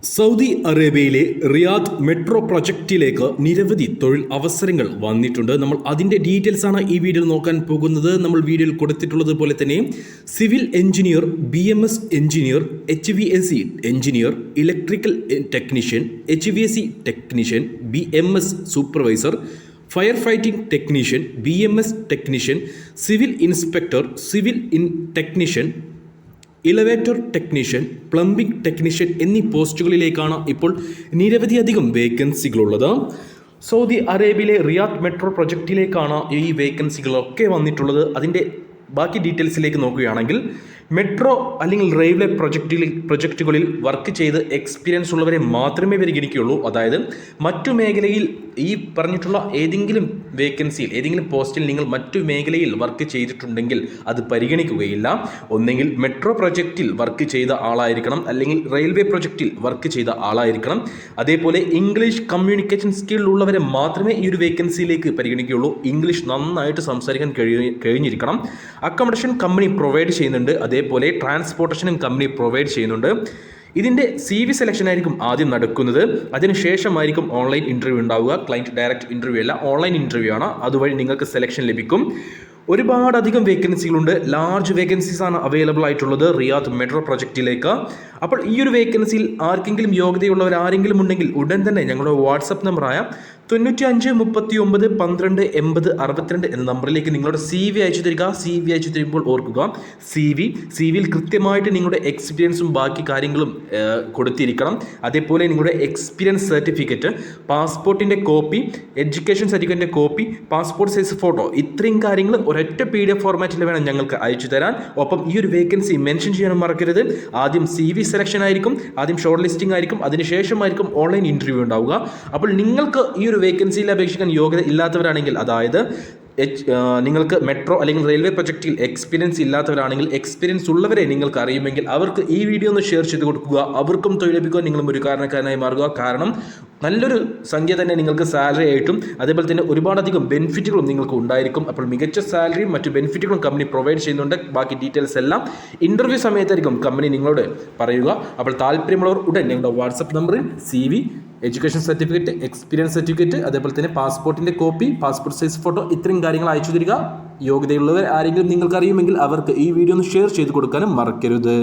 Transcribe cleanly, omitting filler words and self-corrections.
Saudi അറേബ്യയിലെ Riyadh metro പ്രൊജക്റ്റിലേക്ക് നിരവധി തൊഴിൽ അവസരങ്ങൾ വന്നിട്ടുണ്ട്. നമ്മൾ അതിൻ്റെ ഡീറ്റെയിൽസ് ആണ് ഈ വീഡിയോയിൽ നോക്കാൻ പോകുന്നത്. നമ്മൾ വീഡിയോയിൽ കൊടുത്തിട്ടുള്ളത് പോലെ തന്നെ civil engineer, BMS engineer, HVAC engineer, electrical technician, HVAC technician, BMS supervisor, fire fighting technician, BMS technician, civil inspector, civil technician, elevator technician, plumbing technician എന്നീ പോസ്റ്റുകളിലേക്കാണ് ഇപ്പോൾ നിരവധിയധികം വേക്കൻസികളുള്ളത്. സൗദി അറേബ്യയിലെ റിയാദ് മെട്രോ പ്രൊജക്റ്റിലേക്കാണ് ഈ വേക്കൻസികളൊക്കെ വന്നിട്ടുള്ളത്. അതിൻ്റെ ബാക്കി ഡീറ്റെയിൽസിലേക്ക് നോക്കുകയാണെങ്കിൽ മെട്രോ അല്ലെങ്കിൽ റെയിൽവേ പ്രൊജക്റ്റുകളിൽ വർക്ക് ചെയ്ത് എക്സ്പീരിയൻസ് ഉള്ളവരെ മാത്രമേ പരിഗണിക്കുകയുള്ളൂ. അതായത് മറ്റു മേഖലയിൽ ഈ പറഞ്ഞിട്ടുള്ള ഏതെങ്കിലും വേക്കൻസിയിൽ ഏതെങ്കിലും പോസ്റ്റിൽ നിങ്ങൾ മറ്റു മേഖലയിൽ വർക്ക് ചെയ്തിട്ടുണ്ടെങ്കിൽ അത് പരിഗണിക്കുകയില്ല. ഒന്നെങ്കിൽ മെട്രോ പ്രൊജക്റ്റിൽ വർക്ക് ചെയ്ത ആളായിരിക്കണം, അല്ലെങ്കിൽ റെയിൽവേ പ്രൊജക്റ്റിൽ വർക്ക് ചെയ്ത ആളായിരിക്കണം. അതേപോലെ ഇംഗ്ലീഷ് കമ്മ്യൂണിക്കേഷൻ സ്കിൽ ഉള്ളവരെ മാത്രമേ ഈ ഒരു വേക്കൻസിയിലേക്ക് പരിഗണിക്കുകയുള്ളൂ. ഇംഗ്ലീഷ് നന്നായിട്ട് സംസാരിക്കാൻ കഴിഞ്ഞിരിക്കണം. അക്കോമഡേഷൻ കമ്പനി പ്രൊവൈഡ് ചെയ്യുന്നുണ്ട്. അതേപോലെ ട്രാൻസ്പോർട്ടേഷനും കമ്പനി പ്രൊവൈഡ് ചെയ്യുന്നുണ്ട്. ഇതിൻ്റെ CV സെലക്ഷൻ ആയിരിക്കും ആദ്യം നടക്കുന്നത്. അതിനുശേഷമായിരിക്കും ഓൺലൈൻ ഇൻ്റർവ്യൂ ഉണ്ടാവുക. ക്ലയൻറ്റ് ഡയറക്റ്റ് ഇൻ്റർവ്യൂ അല്ല, ഓൺലൈൻ ഇൻ്റർവ്യൂ ആണ്. അതുവഴി നിങ്ങൾക്ക് സെലക്ഷൻ ലഭിക്കും. ഒരുപാടധികം വേക്കൻസികളുണ്ട്. ലാർജ് വേക്കൻസീസ് ആണ് അവൈലബിൾ ആയിട്ടുള്ളത് റിയാദ് മെട്രോ പ്രൊജക്റ്റിലേക്ക്. അപ്പോൾ ഈ ഒരു വേക്കൻസിയിൽ ആർക്കെങ്കിലും യോഗ്യതയുള്ളവർ ആരെങ്കിലും ഉണ്ടെങ്കിൽ ഉടൻ തന്നെ ഞങ്ങളുടെ വാട്സപ്പ് നമ്പറായ 95 39 12 80 62 എന്ന നമ്പറിലേക്ക് നിങ്ങളുടെ CV അയച്ചു തരിക. CV അയച്ചു തരുമ്പോൾ ഓർക്കുക, CVയിൽ കൃത്യമായിട്ട് നിങ്ങളുടെ എക്സ്പീരിയൻസും ബാക്കി കാര്യങ്ങളും കൊടുത്തിരിക്കണം. അതേപോലെ നിങ്ങളുടെ എക്സ്പീരിയൻസ് സർട്ടിഫിക്കറ്റ്, പാസ്പോർട്ടിൻ്റെ കോപ്പി, എഡ്യൂക്കേഷൻ സർട്ടിഫിക്കറ്റിൻ്റെ കോപ്പി, പാസ്പോർട്ട് സൈസ് ഫോട്ടോ, ഇത്രയും കാര്യങ്ങൾ ഒരൊറ്റ PDF ഫോർമാറ്റിൽ വേണം ഞങ്ങൾക്ക് അയച്ചു തരാൻ. ഒപ്പം ഈ ഒരു വേക്കൻസി മെൻഷൻ ചെയ്യാനും മറക്കരുത്. ആദ്യം CV സെലക്ഷൻ ആയിരിക്കും, ആദ്യം ഷോർട്ട് ലിസ്റ്റിംഗ് ആയിരിക്കും, അതിനുശേഷമായിരിക്കും ഓൺലൈൻ ഇൻ്റർവ്യൂ ഉണ്ടാവുക. അപ്പോൾ നിങ്ങൾക്ക് ഈ ഒരു വേക്കൻസിയിൽ അപേക്ഷിക്കാൻ യോഗ്യത ഇല്ലാത്തവരാണെങ്കിൽ, അതായത് നിങ്ങൾക്ക് മെട്രോ അല്ലെങ്കിൽ റെയിൽവേ പ്രൊജക്റ്റിൽ എക്സ്പീരിയൻസ് ഇല്ലാത്തവരാണെങ്കിൽ, എക്സ്പീരിയൻസ് ഉള്ളവരെ നിങ്ങൾക്ക് അറിയുമെങ്കിൽ അവർക്ക് ഈ വീഡിയോ ഒന്ന് ഷെയർ ചെയ്ത് കൊടുക്കുക. അവർക്കും തൊഴിൽ ലഭിക്കുക, നിങ്ങളും ഒരു കാരണക്കാരനായി മാറുക. കാരണം നല്ലൊരു സംഖ്യ തന്നെ നിങ്ങൾക്ക് സാലറി ആയിട്ടും അതേപോലെ തന്നെ ഒരുപാടധികം ബെനിഫിറ്റുകളും നിങ്ങൾക്ക് ഉണ്ടായിരിക്കും. അപ്പോൾ മികച്ച സാലറിയും മറ്റു ബെനിഫിറ്റുകളും കമ്പനി പ്രൊവൈഡ് ചെയ്യുന്നുണ്ട്. ബാക്കി ഡീറ്റെയിൽസ് എല്ലാം ഇൻ്റർവ്യൂ സമയത്തായിരിക്കും കമ്പനി നിങ്ങളോട് പറയുക. അപ്പോൾ താല്പര്യമുള്ളവർ ഉടൻ ഞങ്ങളുടെ വാട്സപ്പ് നമ്പറിൽ CV, education certificate, experience certificate, അതേപോലെ തന്നെ പാസ്പോർട്ടിൻ്റെ കോപ്പി, പാസ്പോർട്ട് സൈസ് ഫോട്ടോ, ഇത്രയും കാര്യങ്ങൾ അയച്ചു തരിക. യോഗ്യതയുള്ളവർ ആരെങ്കിലും നിങ്ങൾക്ക് അറിയുമെങ്കിൽ അവർക്ക് ഈ വീഡിയോ ഒന്ന് ഷെയർ ചെയ്ത് കൊടുക്കാനും മറക്കരുത്.